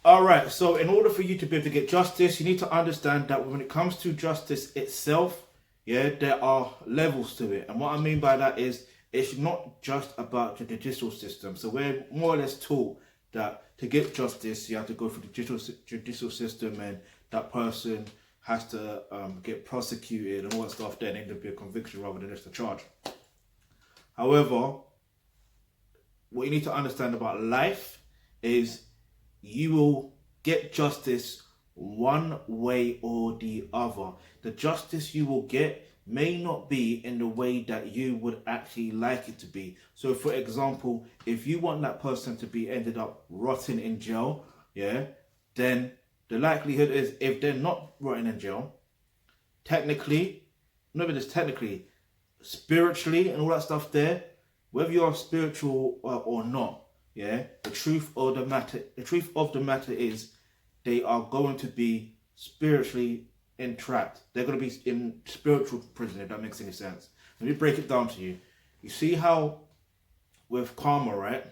All right. So in order for you to be able to get justice, you need to understand that when it comes to justice itself, yeah, there are levels to it. And what I mean by that is it's not just about the judicial system. So we're more or less taught that to get justice, you have to go through the judicial system, and that person has to get prosecuted and all that stuff. Then end up be a conviction rather than just a charge. However, what you need to understand about life is you will get justice one way or the other. The justice you will get may not be in the way that you would actually like it to be. So for example, if you want that person to be ended up rotting in jail, yeah, then the likelihood is if they're not rotting in jail, technically, not even just technically, spiritually and all that stuff there, whether you are spiritual or not, yeah, the truth of the matter is they are going to be spiritually entrapped. They're going to be in spiritual prison, if that makes any sense. Let me break it down to you. You see how with karma, right?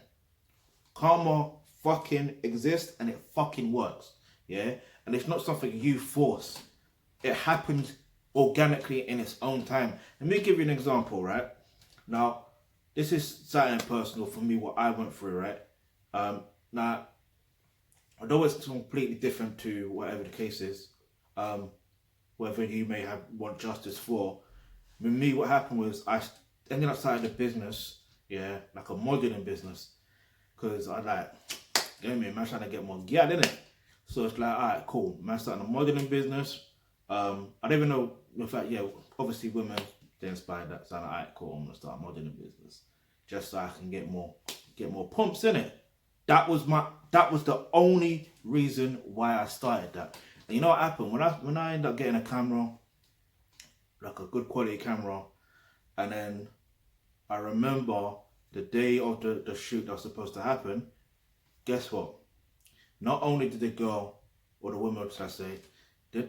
Karma fucking exists and it fucking works, yeah? And it's not something you force. It happens organically in its own time. Let me give you an example, right? Now, this is something personal for me, what I went through, right? Now, although it's completely different to whatever the case is, whether you may have want justice for, with me, what happened was I ended up starting a business, yeah, like a modeling business, because I like, you know what I mean, man, trying to get more gear, innit? So it's like, all right, cool, man, starting a modeling business. I don't even know, in fact, yeah, obviously women, they inspired that, so I'm like, all right, cool, I'm gonna start a modeling business, just so I can get more pumps in it. That was the only reason why I started that. And you know what happened? When I ended up getting a camera, like a good quality camera, and then I remember the day of the shoot that was supposed to happen, guess what? Not only did the girl, or the woman, should I say,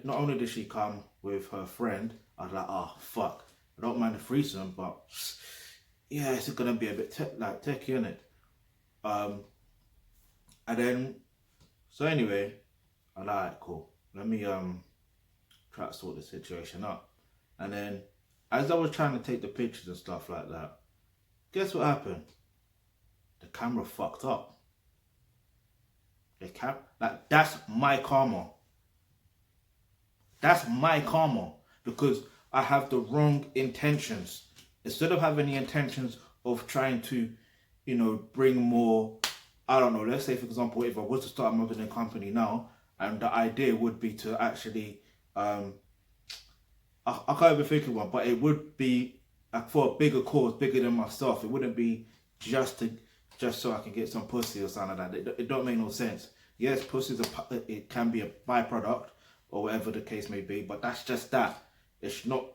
not only did she come with her friend, I was like, oh fuck, I don't mind the threesome, but yeah, it's gonna be a bit techie, innit? And then, so anyway, I was like, cool, let me try to sort the situation out. And then, as I was trying to take the pictures and stuff like that, guess what happened? The camera fucked up. That's my karma. That's my karma, because I have the wrong intentions. Instead of having the intentions of trying to, bring more, I don't know, let's say for example, if I was to start a modeling company now, and the idea would be to actually, I can't even think of one, but it would be for a bigger cause, bigger than myself. It wouldn't be just so I can get some pussy or something like that. It don't make no sense. Yes, it can be a byproduct or whatever the case may be, but that's just that. It's not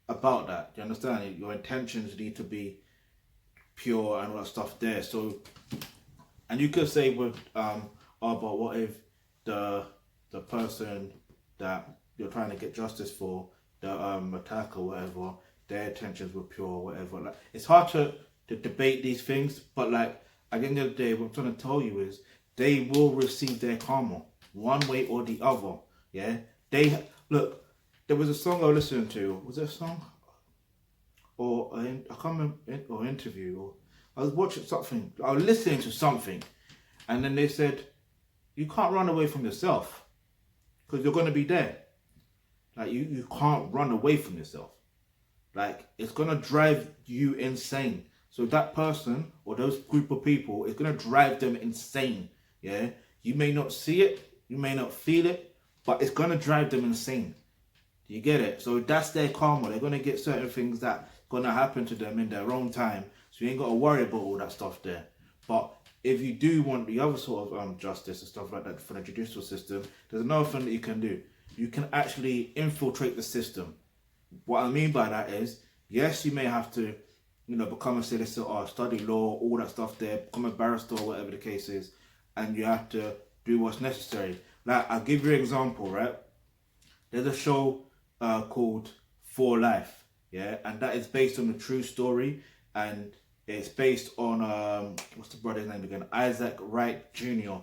about that. Do you understand? Your intentions need to be pure and all that stuff there. So, and you could say with but what if the person that you're trying to get justice for, the attacker or whatever, their intentions were pure or whatever. Like, it's hard to debate these things, but like at the end of the day, what I'm trying to tell you is they will receive their karma one way or the other. Yeah, look. There was a song I was listening to. Was it a song? Or I can't remember, or interview, or I was watching something. I was listening to something, and then they said, "You can't run away from yourself, because you're going to be there. Like you can't run away from yourself. Like it's going to drive you insane. So that person or those group of people is going to drive them insane. Yeah, you may not see it, you may not feel it, but it's going to drive them insane. You get it? So that's their karma. They're going to get certain things that going to happen to them in their own time. So you ain't got to worry about all that stuff there. But if you do want the other sort of justice and stuff like that for the judicial system, there's another thing that you can do. You can actually infiltrate the system. What I mean by that is, yes, you may have to, become a solicitor, study law, all that stuff there, become a barrister or whatever the case is, and you have to do what's necessary. Like, I'll give you an example, right? There's a show called For Life, yeah, and that is based on a true story, and it's based on what's the brother's name again? Isaac Wright Jr.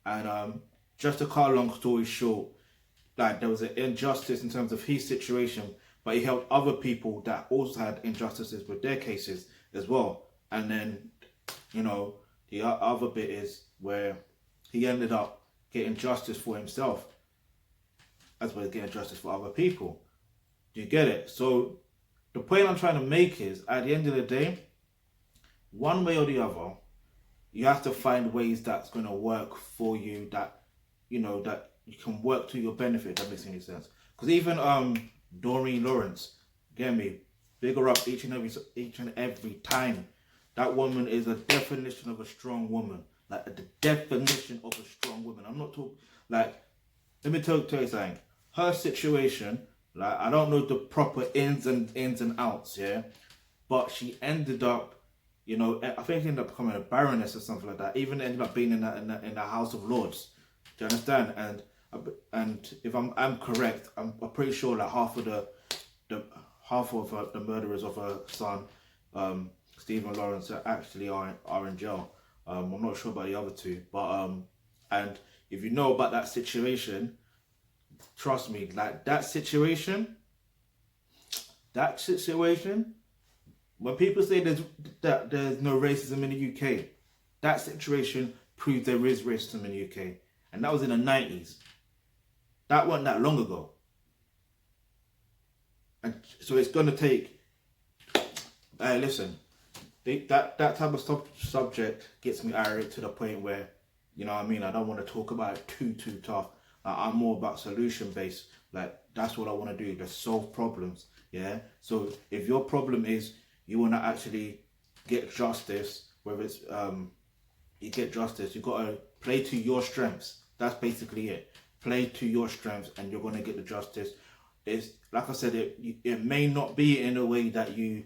And just to cut a long story short, like there was an injustice in terms of his situation, but he helped other people that also had injustices with their cases as well. And then, the other bit is where he ended up getting justice for himself as well as getting justice for other people. Do you get it? So the point I'm trying to make is, at the end of the day, one way or the other, you have to find ways that's going to work for you, that that you can work to your benefit. If that makes any sense. Because even Doreen Lawrence, get me, big her up each and every time. That woman is a definition of a strong woman, like the definition of a strong woman. I'm not talking like. Let me tell you something. Her situation, like, I don't know the proper ins and outs, yeah, but she ended up, I think she ended up becoming a baroness or something like that. Even ended up being in the House of Lords. Do you understand? And if I'm correct, I'm pretty sure that half of the murderers of her son, Stephen Lawrence, actually are in jail. I'm not sure about the other two, but and if you know about that situation, trust me, like that situation, when people say there's no racism in the UK, that situation proves there is racism in the UK. And that was in the 90s. That wasn't that long ago. And so it's going to take, listen, that type of subject gets me irate to the point where, I don't want to talk about it too tough. I'm more about solution based. Like, that's what I want to do, just solve problems. Yeah. So if your problem is you want to actually get justice, whether it's you get justice, you got to play to your strengths. That's basically it. Play to your strengths, and you're going to get the justice. It's like I said, it may not be in a way that you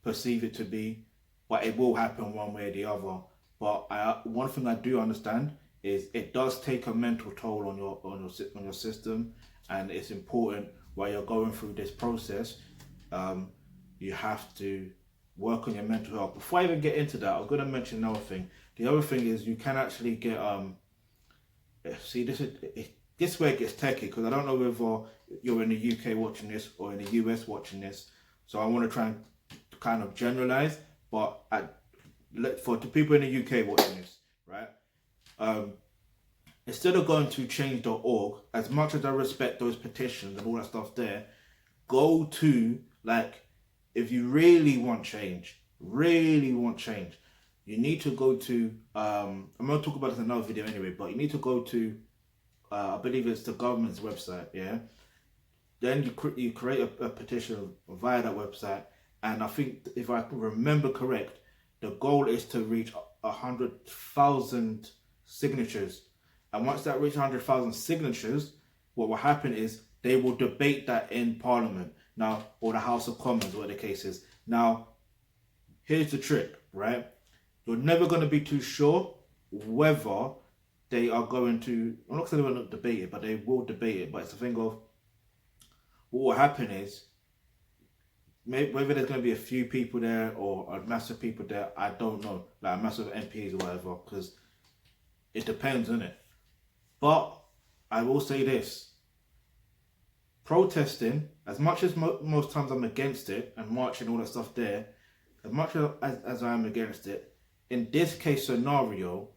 perceive it to be, but it will happen one way or the other. But one thing I do understand is it does take a mental toll on your system, and it's important while you're going through this process. You have to work on your mental health. Before I even get into that, I'm going to mention another thing. The other thing is you can actually get see, this is where it gets techie, because I don't know whether you're in the UK watching this or in the US watching this. So I want to try and kind of generalize, but for the people in the UK watching this, right? Instead of going to change.org, as much as I respect those petitions and all that stuff there, go to, like, if you really want change, you need to go to, I'm going to talk about this in another video anyway, but you need to go to, I believe it's the government's website, yeah? Then you create a petition via that website, and I think, if I can remember correct, the goal is to reach 100,000 signatures. And once that reaches 100,000 signatures, what will happen is they will debate that in Parliament now, or the House of Commons, whatever the case is. Now, here's the trick, right? You're never going to be too sure whether they are going to, I'm not saying they're going to debate it, but they will debate it. But it's a thing of, what will happen is, whether there's going to be a few people there or a massive people there, I don't know, like a massive MPs or whatever, because it depends, innit? But I will say this: protesting, as much as most times I'm against it, and marching, all that stuff there, as much as I am against it, in this case scenario,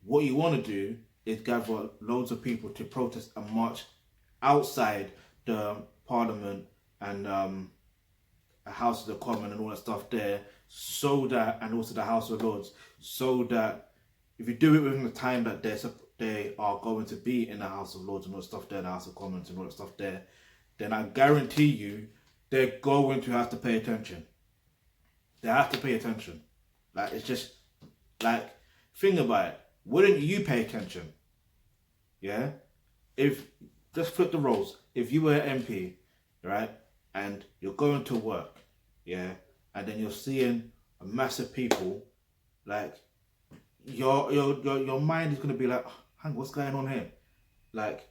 what you want to do is gather loads of people to protest and march outside the Parliament and House of the Commons and all that stuff there, so that, and also the House of Lords, so that if you do it within the time that they are going to be in the House of Lords and all that stuff there, the House of Commons and all that stuff there, then I guarantee you they're going to have to pay attention. They have to pay attention. Like, it's just, like, think about it. Wouldn't you pay attention? Yeah? If, just flip the roles. If you were an MP, right, and you're going to work, yeah, and then you're seeing a mass of people, like, your mind is going to be like, hang, what's going on here? Like,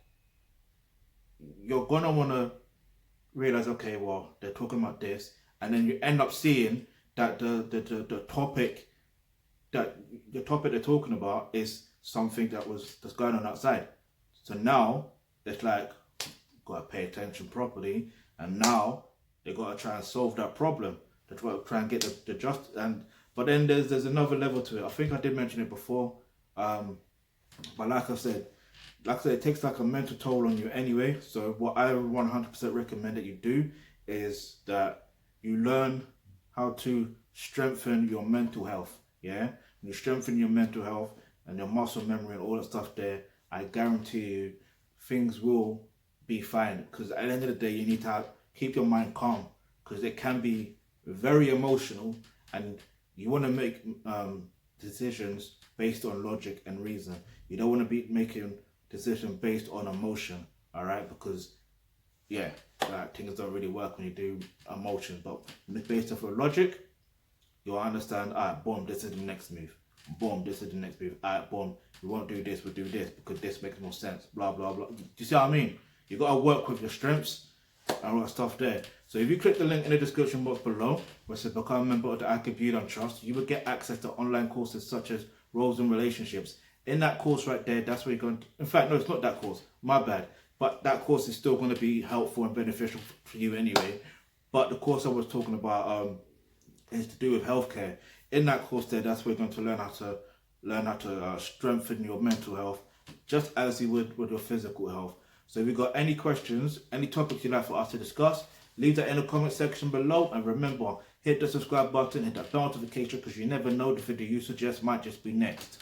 you're going to want to realize, okay, well, they're talking about this, and then you end up seeing that the topic they're talking about is something that's going on outside. So now it's like, gotta pay attention properly, and now they gotta try and solve that problem. They try and get the just and but then there's another level to it. I think I did mention it before, but like I said, it takes like a mental toll on you anyway. So what I 100% recommend that you do is that you learn how to strengthen your mental health. Yeah, when you strengthen your mental health and your muscle memory and all that stuff there, I guarantee you things will be fine. Because at the end of the day, you need to keep your mind calm, because it can be very emotional, and you want to make decisions based on logic and reason. You don't want to be making decisions based on emotion, all right? Because yeah, things don't really work when you do emotions. But based off of logic, you'll understand, all right, boom, this is the next move. Boom, this is the next move. All right, boom, we won't do this, we'll do this because this makes more sense. Blah, blah, blah. Do you see what I mean? You got to work with your strengths and all that stuff there. So if you click the link in the description box below, where it says become a member of the Thealkebulantrust, you will get access to online courses such as roles and relationships. In that course right there, that's where you're going to, in fact, no, it's not that course, my bad. But that course is still going to be helpful and beneficial for you anyway. But the course I was talking about is to do with healthcare. In that course there, that's where you're going to learn how to strengthen your mental health, just as you would with your physical health. So if you've got any questions, any topics you'd like for us to discuss, leave that in the comment section below. And remember, hit the subscribe button, hit that bell notification, because you never know, the video you suggest might just be next.